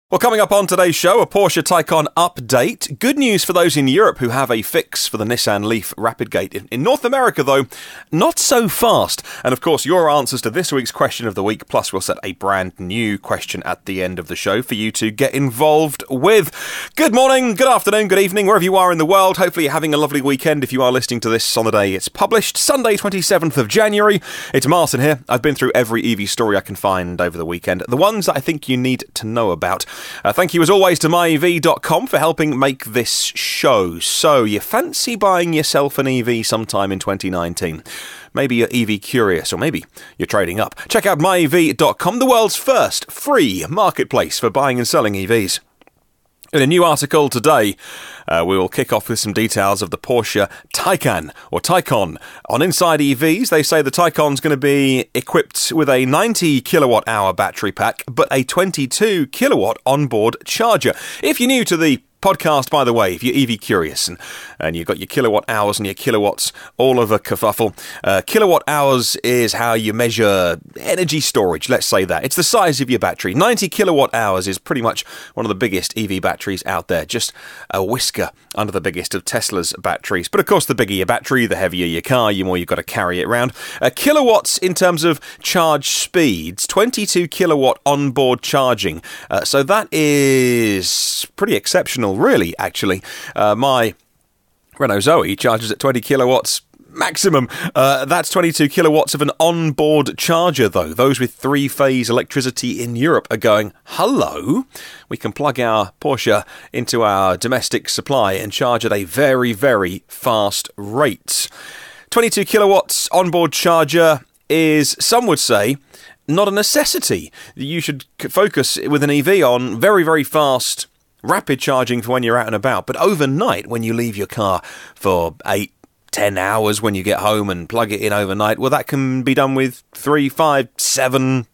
Well, coming up on today's show, a Porsche Taycan update. Good news for those in Europe who have a fix for the Nissan Leaf rapidgate. In North America, though, not so fast. And of course, your answers to this week's question of the week, plus we'll set a brand new question at the end of the show for you to get involved with. Good morning, good afternoon, good evening, wherever you are in the world. Hopefully you're having a lovely weekend if you are listening to this on the day it's published, Sunday 27th of January. It's Martyn here. I've been through every EV story I can find over the weekend, the ones that I think you need to know about. Thank you as always to myev.com for helping make this show. So, you fancy buying yourself an EV sometime in 2019? Maybe you're EV curious, or maybe you're trading up. Check out myev.com, the world's first free marketplace for buying and selling EVs. In a new article today, we will kick off with some details of the Porsche Taycan, or Taycan. On InsideEVs, they say the Taycan's going to be equipped with a 90 kilowatt-hour battery pack, but a 22 kilowatt onboard charger. If you're new to the podcast, by the way, if you're EV curious and you've got your kilowatt hours and your kilowatts all over kerfuffle, kilowatt hours is how you measure energy storage, let's say that. It's the size of your battery. 90 kilowatt hours is pretty much one of the biggest EV batteries out there, just a whisker under the biggest of Tesla's batteries. But of course, the bigger your battery, the heavier your car, the more you've got to carry it around. Kilowatts in terms of charge speeds, 22 kilowatt onboard charging. So that is pretty exceptional, really, actually. My Renault Zoe charges at 20 kilowatts maximum. That's 22 kilowatts of an onboard charger, though. Those with three-phase electricity in Europe are going, hello, we can plug our Porsche into our domestic supply and charge at a very, very fast rate. 22 kilowatts onboard charger is, some would say, not a necessity. You should focus with an EV on very, very fast rapid charging for when you're out and about, but overnight when you leave your car for 8-10 hours when you get home and plug it in overnight, well, that can be done with 3, 5, 7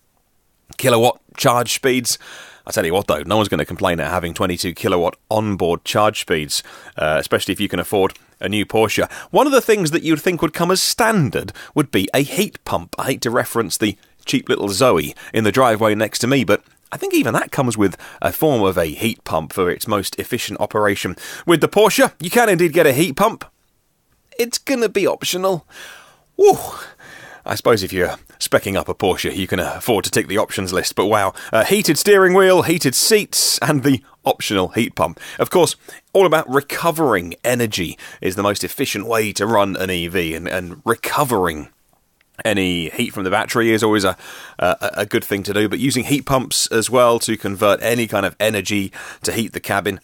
kilowatt charge speeds. I tell you what, though, no one's going to complain at having 22 kilowatt onboard charge speeds, especially if you can afford a new Porsche. One of the things that you'd think would come as standard would be a heat pump. I hate to reference the cheap little Zoe in the driveway next to me, but I think even that comes with a form of a heat pump for its most efficient operation. With the Porsche, you can indeed get a heat pump. It's going to be optional. Woo! I suppose if you're speccing up a Porsche, you can afford to tick the options list, but wow. Heated steering wheel, heated seats, and the optional heat pump. Of course, all about recovering energy is the most efficient way to run an EV, and recovering any heat from the battery is always a good thing to do, but using heat pumps as well to convert any kind of energy to heat the cabin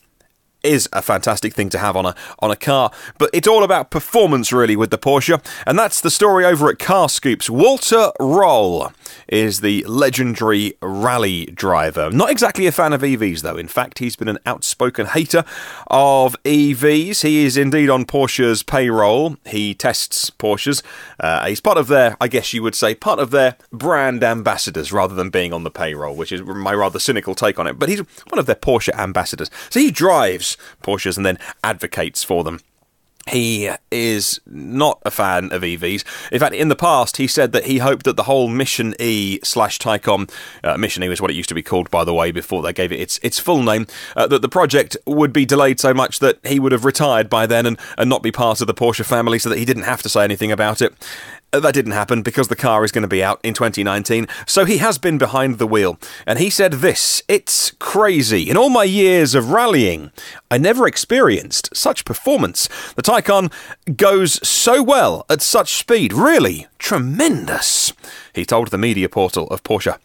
is a fantastic thing to have on a car. But it's all about performance, really, with the Porsche, and that's the story over at Car Scoops. Walter Roll is the legendary rally driver. Not exactly a fan of EVs, though. In fact, he's been an outspoken hater of EVs. He is indeed on Porsche's payroll. He tests Porsches. He's part of their, I guess you would say, part of their brand ambassadors, rather than being on the payroll, which is my rather cynical take on it. But he's one of their Porsche ambassadors. So he drives Porsches and then advocates for them. He is not a fan of EVs. In fact, in the past, he said that he hoped that the whole Mission E/Taycan, Mission E was what it used to be called, by the way, before they gave it its full name, that the project would be delayed so much that he would have retired by then and not be part of the Porsche family, so that he didn't have to say anything about it. That didn't happen because the car is going to be out in 2019, so he has been behind the wheel. And he said this: "It's crazy. In all my years of rallying, I never experienced such performance. The Taycan goes so well at such speed. Really tremendous," he told the media portal of Porsche.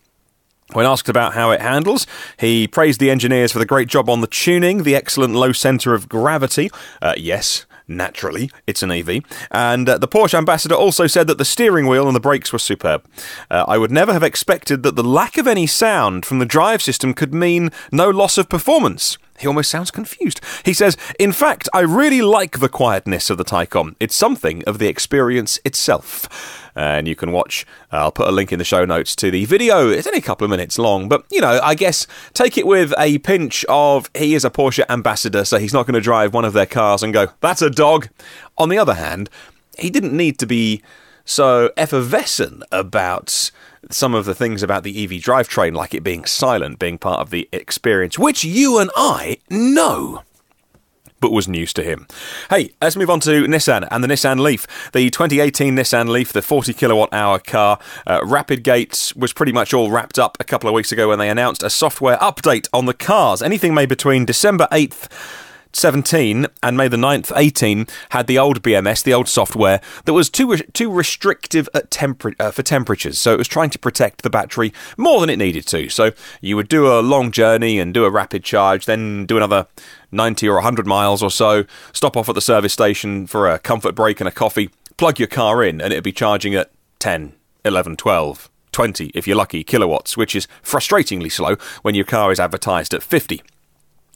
When asked about how it handles, he praised the engineers for the great job on the tuning, the excellent low centre of gravity. Yes, naturally, it's an EV. And the Porsche ambassador also said that the steering wheel and the brakes were superb. "I would never have expected that the lack of any sound from the drive system could mean no loss of performance." He almost sounds confused. He says, "In fact, I really like the quietness of the Taycan. It's something of the experience itself." And you can watch, I'll put a link in the show notes to the video. It's only a couple of minutes long, but, you know, I guess take it with a pinch of he is a Porsche ambassador, so he's not going to drive one of their cars and go, "That's a dog." On the other hand, he didn't need to be so effervescent about some of the things about the EV drivetrain, like it being silent, being part of the experience, which you and I know, but was news to him. Hey, let's move on to Nissan and the Nissan Leaf. The 2018 Nissan Leaf, the 40 kilowatt-hour car. rapidgate was pretty much all wrapped up a couple of weeks ago when they announced a software update on the cars. Anything made between December 8th, 17 and May the 9th, 18 had the old BMS, the old software that was too restrictive at for temperatures. So it was trying to protect the battery more than it needed to. So you would do a long journey and do a rapid charge, then do another 90 or 100 miles or so, stop off at the service station for a comfort break and a coffee, plug your car in, and it'd be charging at 10, 11, 12, 20, if you're lucky, kilowatts, which is frustratingly slow when your car is advertised at 50.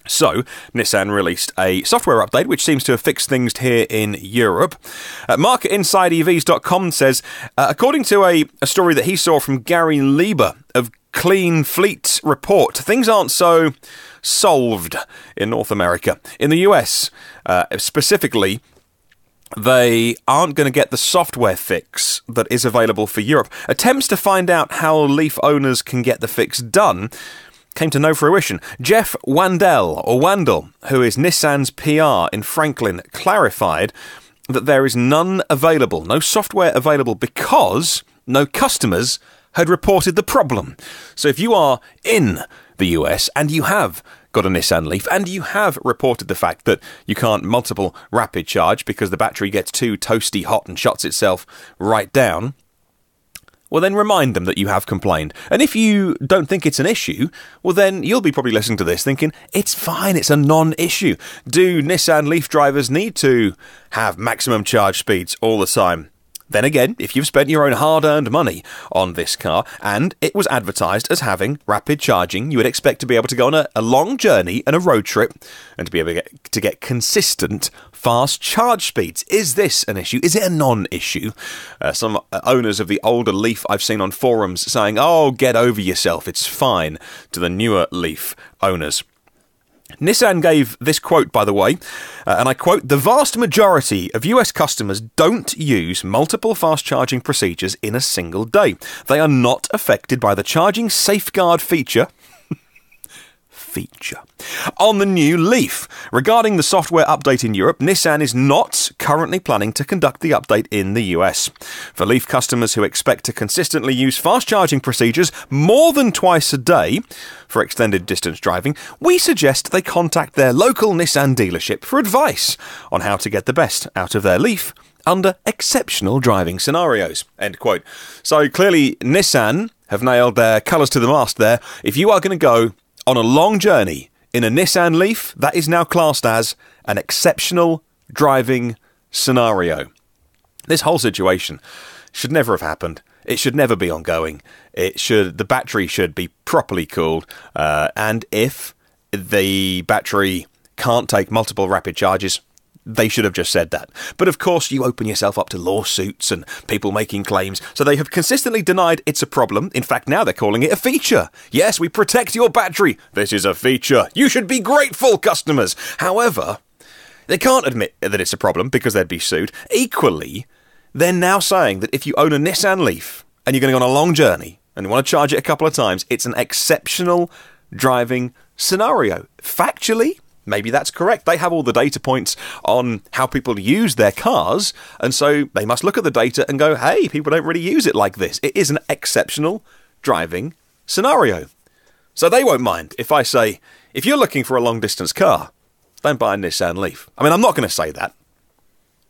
So, Nissan released a software update which seems to have fixed things here in Europe. MartynInsideEVs.com says, according to a story that he saw from Gary Lieber of Clean Fleet Report, things aren't so solved in North America. In the US, specifically, they aren't going to get the software fix that is available for Europe. Attempts to find out how Leaf owners can get the fix done came to no fruition. Jeff Wandel, who is Nissan's PR in Franklin, clarified that there is none available, no software available, because no customers had reported the problem. So if you are in the US and you have got a Nissan Leaf and you have reported the fact that you can't multiple rapid charge because the battery gets too toasty hot and shuts itself right down, well, then remind them that you have complained. And if you don't think it's an issue, well, then you'll be probably listening to this thinking, it's fine, it's a non-issue. Do Nissan Leaf drivers need to have maximum charge speeds all the time? Then again, if you've spent your own hard-earned money on this car and it was advertised as having rapid charging, you would expect to be able to go on a long journey and a road trip and to be able to get consistent fast charge speeds. Is this an issue? Is it a non-issue? Some owners of the older Leaf I've seen on forums saying, oh, get over yourself, it's fine, to the newer Leaf owners. Nissan gave this quote, by the way, and I quote, "The vast majority of US customers don't use multiple fast charging procedures in a single day. They are not affected by the charging safeguard feature on the new Leaf. Regarding the software update in Europe, Nissan is not currently planning to conduct the update in the US. For Leaf customers who expect to consistently use fast charging procedures more than twice a day for extended distance driving, we suggest they contact their local Nissan dealership for advice on how to get the best out of their Leaf under exceptional driving scenarios." End quote. So clearly Nissan have nailed their colours to the mast there. If you are going to go on a long journey in a Nissan Leaf, that is now classed as an exceptional driving scenario. This whole situation should never have happened. It should never be ongoing. The battery should be properly cooled. And if the battery can't take multiple rapid charges, they should have just said that. But of course, you open yourself up to lawsuits and people making claims. So they have consistently denied it's a problem. In fact, now they're calling it a feature. Yes, we protect your battery. This is a feature. You should be grateful, customers. However, they can't admit that it's a problem because they'd be sued. Equally, they're now saying that if you own a Nissan Leaf and you're going to go on a long journey and you want to charge it a couple of times, it's an exceptional driving scenario. Factually, maybe that's correct. They have all the data points on how people use their cars, and so they must look at the data and go, hey, people don't really use it like this. It is an exceptional driving scenario. So they won't mind if I say, if you're looking for a long-distance car, don't buy a Nissan Leaf. I mean, I'm not going to say that,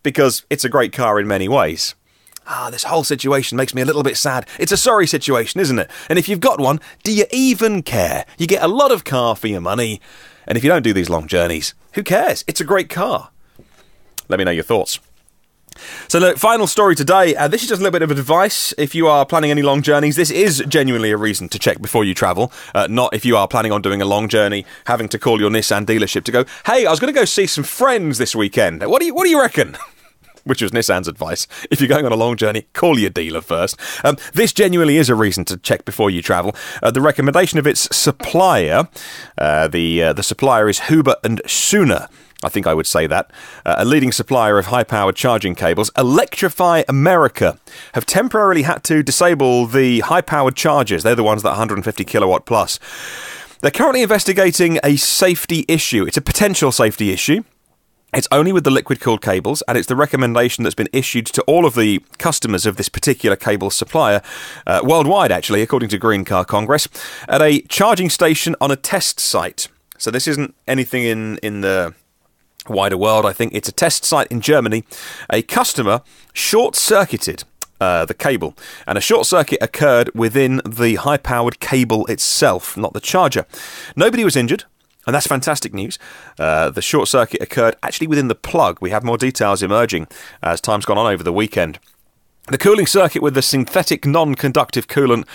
because it's a great car in many ways. This whole situation makes me a little bit sad. It's a sorry situation, isn't it? And if you've got one, do you even care? You get a lot of car for your money, and if you don't do these long journeys, who cares? It's a great car. Let me know your thoughts. So look, final story today. This is just a little bit of advice. If you are planning any long journeys, this is genuinely a reason to check before you travel. Not if you are planning on doing a long journey, having to call your Nissan dealership to go, hey, I was going to go see some friends this weekend. What do you reckon? which was Nissan's advice. If you're going on a long journey, call your dealer first. This genuinely is a reason to check before you travel. The recommendation of its supplier, the supplier is Huber and Sooner. I think I would say that. A leading supplier of high-powered charging cables, Electrify America, have temporarily had to disable the high-powered chargers. They're the ones that are 150 kilowatt plus. They're currently investigating a safety issue. It's a potential safety issue. It's only with the liquid-cooled cables, and it's the recommendation that's been issued to all of the customers of this particular cable supplier, worldwide actually, according to Green Car Congress, at a charging station on a test site. So this isn't anything in the wider world. I think it's a test site in Germany. A customer short-circuited the cable, and a short circuit occurred within the high-powered cable itself, not the charger. Nobody was injured, and that's fantastic news. The short circuit occurred actually within the plug. We have more details emerging as time's gone on over the weekend. The cooling circuit with the synthetic non-conductive coolant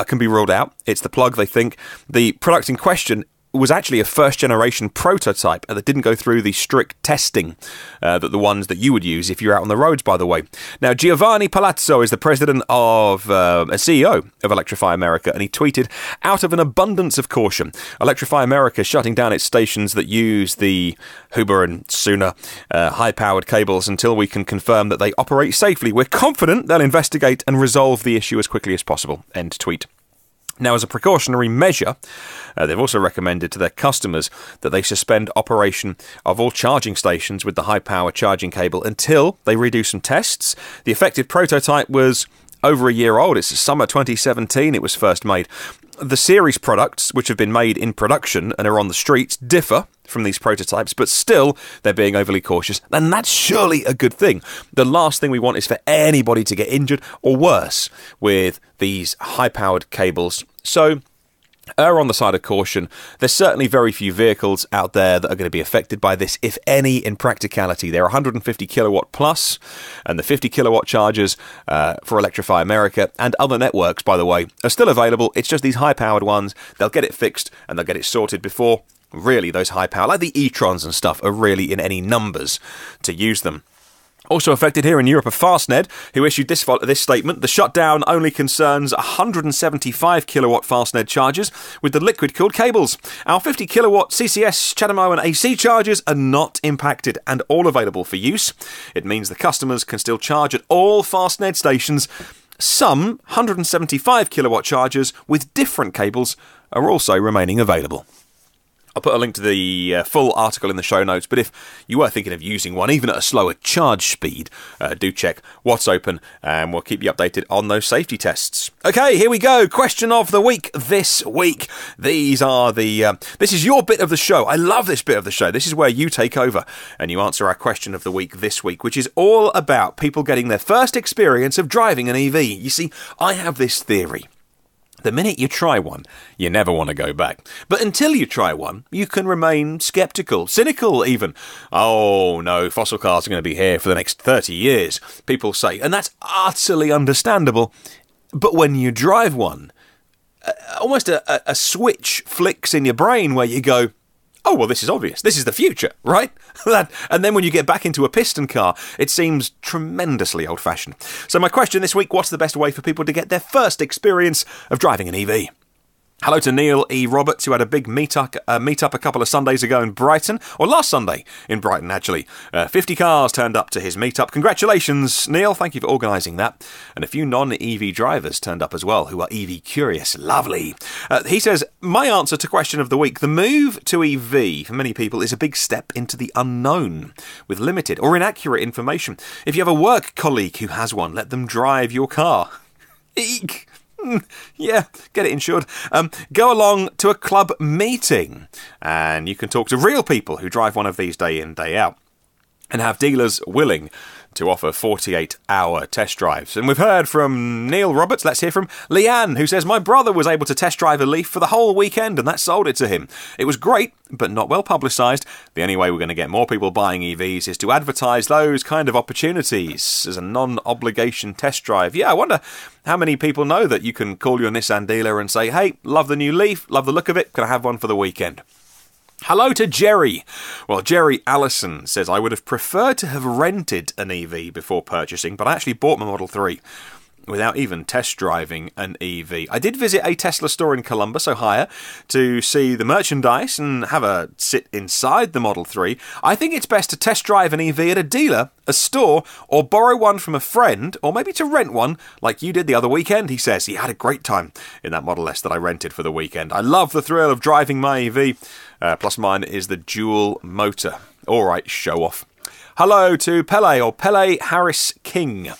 can be ruled out. It's the plug, they think. The product in question was actually a first-generation prototype that didn't go through the strict testing that the ones that you would use if you're out on the roads, by the way. Now, Giovanni Palazzo is the president of a CEO of Electrify America, and he tweeted, "Out of an abundance of caution, Electrify America is shutting down its stations that use the Huber and Sooner high-powered cables until we can confirm that they operate safely. We're confident they'll investigate and resolve the issue as quickly as possible." End tweet. Now, as a precautionary measure, they've also recommended to their customers that they suspend operation of all charging stations with the high-power charging cable until they redo some tests. The effective prototype was over a year old. It's summer 2017 it was first made. The series products, which have been made in production and are on the streets, differ from these prototypes, but still they're being overly cautious, and that's surely a good thing. The last thing we want is for anybody to get injured or worse with these high-powered cables. So err on the side of caution. There's certainly very few vehicles out there that are going to be affected by this, if any, in practicality. They're 150 kilowatt plus, and the 50 kilowatt chargers for Electrify America and other networks, by the way, are still available. It's just these high-powered ones. They'll get it fixed and they'll get it sorted before really those high-power, like the e-trons and stuff, are really in any numbers to use them. Also affected here in Europe are Fastned, who issued this statement. The shutdown only concerns 175 kilowatt Fastned chargers with the liquid-cooled cables. Our 50 kilowatt CCS, CHAdeMO and AC chargers are not impacted and all available for use. It means the customers can still charge at all Fastned stations. Some 175 kilowatt chargers with different cables are also remaining available. I'll put a link to the full article in the show notes, but if you were thinking of using one, even at a slower charge speed, do check what's open, and we'll keep you updated on those safety tests. Okay, here we go. Question of the week this week. This is your bit of the show. I love this bit of the show. This is where you take over and you answer our question of the week this week, which is all about people getting their first experience of driving an EV. You see, I have this theory. The minute you try one, you never want to go back. But until you try one, you can remain sceptical, cynical even. Oh no, fossil cars are going to be here for the next 30 years, people say. And that's utterly understandable. But when you drive one, almost a switch flicks in your brain where you go, oh, well, this is obvious. This is the future, right? And then when you get back into a piston car, it seems tremendously old-fashioned. So my question this week, what's the best way for people to get their first experience of driving an EV? Hello to Neil E. Roberts, who had a big meetup a couple of Sundays ago in Brighton, or last Sunday in Brighton, actually. 50 cars turned up to his meetup. Congratulations, Neil. Thank you for organising that. And a few non-EV drivers turned up as well, who are EV curious. Lovely. He says, my answer to question of the week, the move to EV for many people is a big step into the unknown with limited or inaccurate information. If you have a work colleague who has one, let them drive your car. Eek. Yeah, get it insured. Go along to a club meeting and you can talk to real people who drive one of these day in, day out, and have dealers willing to offer 48-hour test drives. And we've heard from Neil Roberts. Let's hear from Leanne, who says, my brother was able to test drive a Leaf for the whole weekend and that sold it to him. It was great, but not well publicised. The only way we're going to get more people buying EVs is to advertise those kind of opportunities as a non-obligation test drive. Yeah, I wonder how many people know that you can call your Nissan dealer and say, hey, love the new Leaf, love the look of it, can I have one for the weekend? Hello to Jerry. Well, Jerry Allison says, I would have preferred to have rented an EV before purchasing, but I actually bought my Model 3 without even test driving an EV. I did visit a Tesla store in Columbus, Ohio, to see the merchandise and have a sit inside the Model 3. I think it's best to test drive an EV at a dealer, a store, or borrow one from a friend, or maybe to rent one, like you did the other weekend. He says he had a great time in that Model S that I rented for the weekend. I love the thrill of driving my EV, plus mine is the dual motor. All right, show off. Hello to Pele, or Pele Harris King.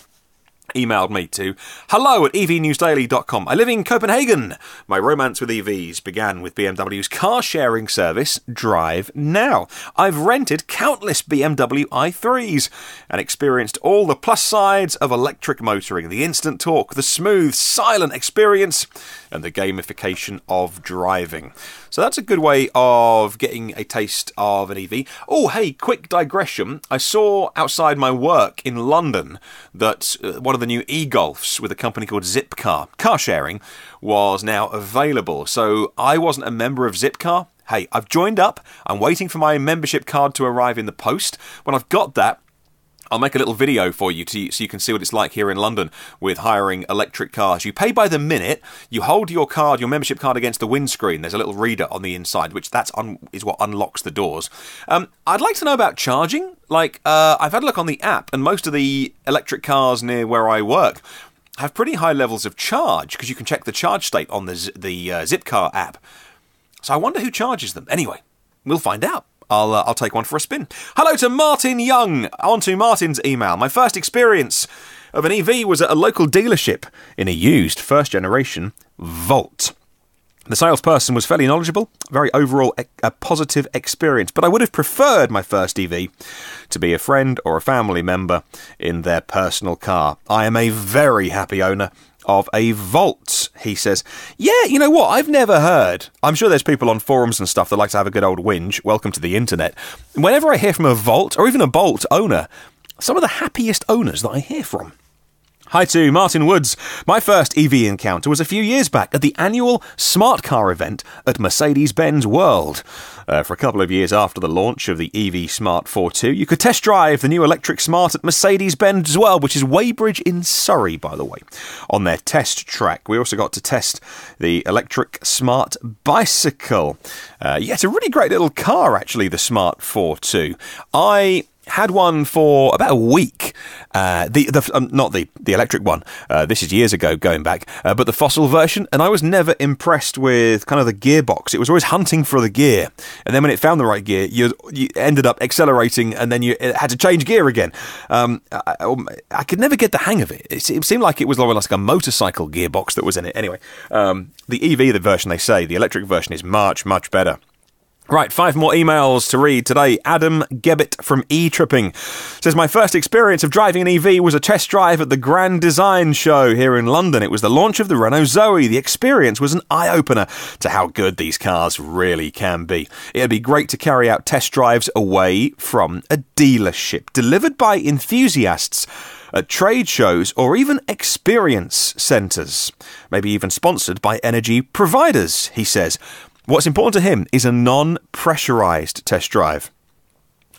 Emailed me to hello@evnewsdaily.com. I live in Copenhagen. My romance with EVs began with BMW's car-sharing service, Drive Now. I've rented countless BMW i3s and experienced all the plus sides of electric motoring, the instant torque, the smooth, silent experience, and the gamification of driving. So that's a good way of getting a taste of an EV. Oh, hey, quick digression. I saw outside my work in London that one of the new e-Golfs with a company called Zipcar, car sharing, was now available. So I wasn't a member of Zipcar. Hey, I've joined up. I'm waiting for my membership card to arrive in the post. When I've got that, I'll make a little video for you so you can see what it's like here in London with hiring electric cars. You pay by the minute. You hold your card, your membership card, against the windscreen. There's a little reader on the inside, which is what unlocks the doors. I'd like to know about charging. I've had a look on the app, and most of the electric cars near where I work have pretty high levels of charge because you can check the charge state on the Zipcar app. So I wonder who charges them. Anyway, we'll find out. I'll take one for a spin. Hello to Martin Young. On to Martin's email. My first experience of an EV was at a local dealership in a used first-generation Volt. The salesperson was fairly knowledgeable, very overall a positive experience, but I would have preferred my first EV to be a friend or a family member in their personal car. I am a very happy owner of a Volt, he says. Yeah, you know what? I've never heard. I'm sure there's people on forums and stuff that like to have a good old whinge. Welcome to the internet. Whenever I hear from a Volt or even a Bolt owner, some of the happiest owners that I hear from. Hi to Martin Woods. My first EV encounter was a few years back at the annual Smart Car event at Mercedes-Benz World. For a couple of years after the launch of the EV Smart 4.2, you could test drive the new electric Smart at Mercedes-Benz World, which is Weybridge in Surrey, by the way, on their test track. We also got to test the electric Smart bicycle. It's a really great little car, actually, the Smart 4.2. I had one for about a week. Not the electric one. This is years ago, going back. But the fossil version, and I was never impressed with kind of the gearbox. It was always hunting for the gear, and then when it found the right gear, you ended up accelerating, and then you had to change gear again. I could never get the hang of it. It seemed like it was like a motorcycle gearbox that was in it. Anyway, the EV, the version they say, the electric version is much, much better. Right, 5 more emails to read today. Adam Gebbett from E-Tripping says, my first experience of driving an EV was a test drive at the Grand Design Show here in London. It was the launch of the Renault Zoe. The experience was an eye-opener to how good these cars really can be. It'd be great to carry out test drives away from a dealership, delivered by enthusiasts at trade shows or even experience centres. Maybe even sponsored by energy providers, he says. What's important to him is a non-pressurised test drive.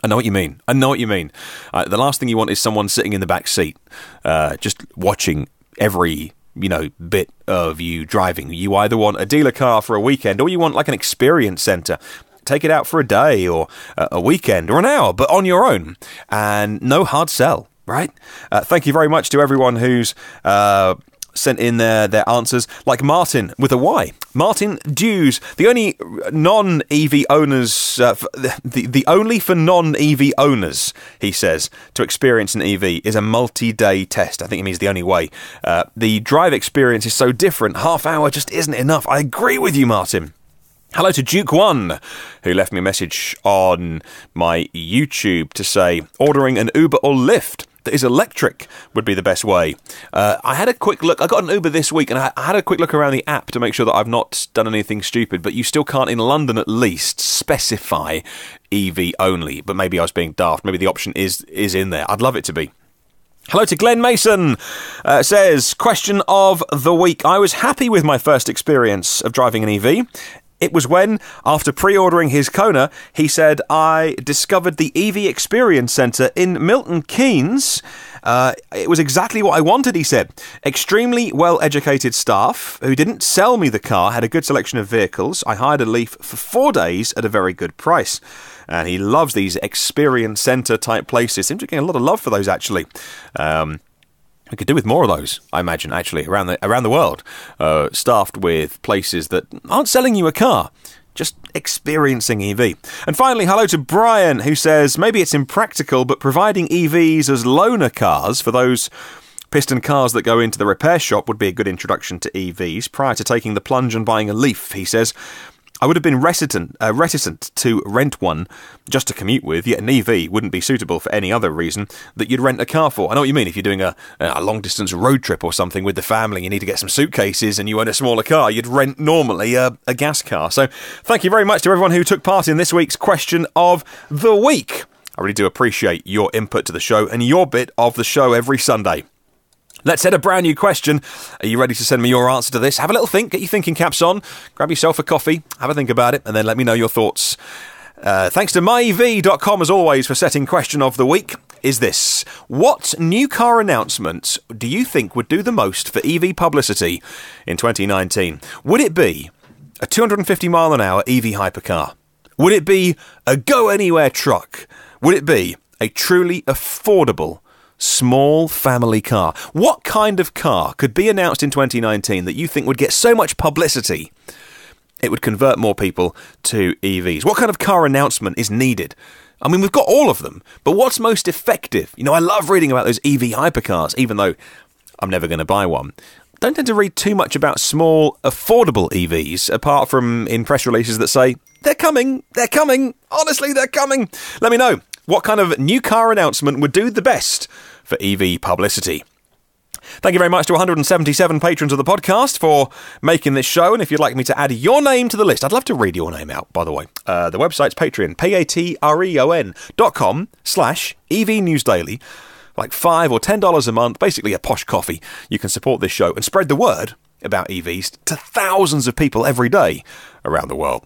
I know what you mean. The last thing you want is someone sitting in the back seat, just watching every, bit of you driving. You either want a dealer car for a weekend, or you want like an experience centre. Take it out for a day or a weekend or an hour, but on your own, and no hard sell, right? Thank you very much to everyone who's sent in their answers, like Martin with a Y. Martin Dews, the only non-EV owners, the only for non-EV owners, he says, to experience an EV is a multi-day test. I think it means the only way. The drive experience is so different. Half hour just isn't enough. I agree with you, Martin. Hello to Duke1, who left me a message on my YouTube to say, ordering an Uber or Lyft that is electric would be the best way. I had a quick look. I got an Uber this week, and I had a quick look around the app to make sure that I've not done anything stupid, but you still can't, in London at least, specify EV only. But maybe I was being daft. Maybe the option is in there. I'd love it to be. Hello to Glenn Mason, says, question of the week. I was happy with my first experience of driving an EV. It was when, after pre-ordering his Kona, he said, I discovered the EV Experience Centre in Milton Keynes. It was exactly what I wanted, he said. Extremely well-educated staff who didn't sell me the car, had a good selection of vehicles. I hired a Leaf for 4 days at a very good price. And he loves these experience centre type places. Seems to be getting a lot of love for those, actually. We could do with more of those, I imagine, actually, around the world, staffed with places that aren't selling you a car, just experiencing EV. And finally, hello to Brian, who says, maybe it's impractical, but providing EVs as loaner cars for those piston cars that go into the repair shop would be a good introduction to EVs. Prior to taking the plunge and buying a Leaf, he says, I would have been reticent to rent one just to commute with, yet an EV wouldn't be suitable for any other reason that you'd rent a car for. I know what you mean. If you're doing a long-distance road trip or something with the family, you need to get some suitcases and you own a smaller car, you'd rent normally a gas car. So thank you very much to everyone who took part in this week's Question of the Week. I really do appreciate your input to the show and your bit of the show every Sunday. Let's hit a brand new question. Are you ready to send me your answer to this? Have a little think, get your thinking caps on, grab yourself a coffee, have a think about it, and then let me know your thoughts. Thanks to myev.com, as always, for setting Question of the Week. Is this: what new car announcement do you think would do the most for EV publicity in 2019? Would it be a 250 mile an hour EV hypercar? Would it be a go-anywhere truck? Would it be a truly affordable small family car? What kind of car could be announced in 2019 that you think would get so much publicity it would convert more people to EVs? What kind of car announcement is needed? I mean, we've got all of them, but what's most effective? You know, I love reading about those EV hypercars, even though I'm never going to buy one. Don't tend to read too much about small, affordable EVs, apart from in press releases that say, they're coming, honestly, they're coming. Let me know. What kind of new car announcement would do the best for EV publicity? Thank you very much to 177 patrons of the podcast for making this show. And if you'd like me to add your name to the list, I'd love to read your name out, by the way. The website's Patreon, patreon.com/EV News Daily. Like $5 or $10 a month, basically a posh coffee. You can support this show and spread the word about EVs to thousands of people every day around the world.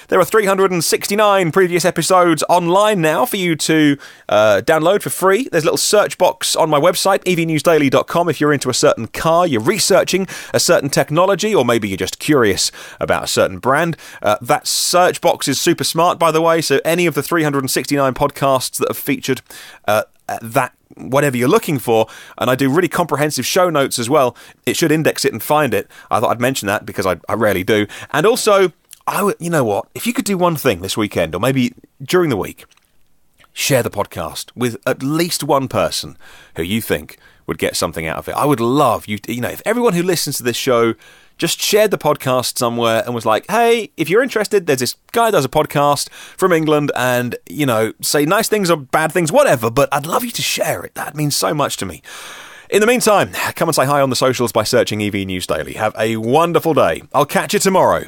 There are 369 previous episodes online now for you to download for free. There's a little search box on my website, evnewsdaily.com, if you're into a certain car, you're researching a certain technology, or maybe you're just curious about a certain brand. That search box is super smart, by the way, so any of the 369 podcasts that have featured that whatever you're looking for, and I do really comprehensive show notes as well, it should index it and find it. I thought I'd mention that because I rarely do. And also, you know what, if you could do one thing this weekend, or maybe during the week, share the podcast with at least one person who you think would get something out of it. I would love you know, if everyone who listens to this show just shared the podcast somewhere and was like, hey, if you're interested, there's this guy who does a podcast from England, and, you know, say nice things or bad things, whatever, but I'd love you to share it. That means so much to me. In the meantime, come and say hi on the socials by searching EV News Daily. Have a wonderful day. I'll catch you tomorrow.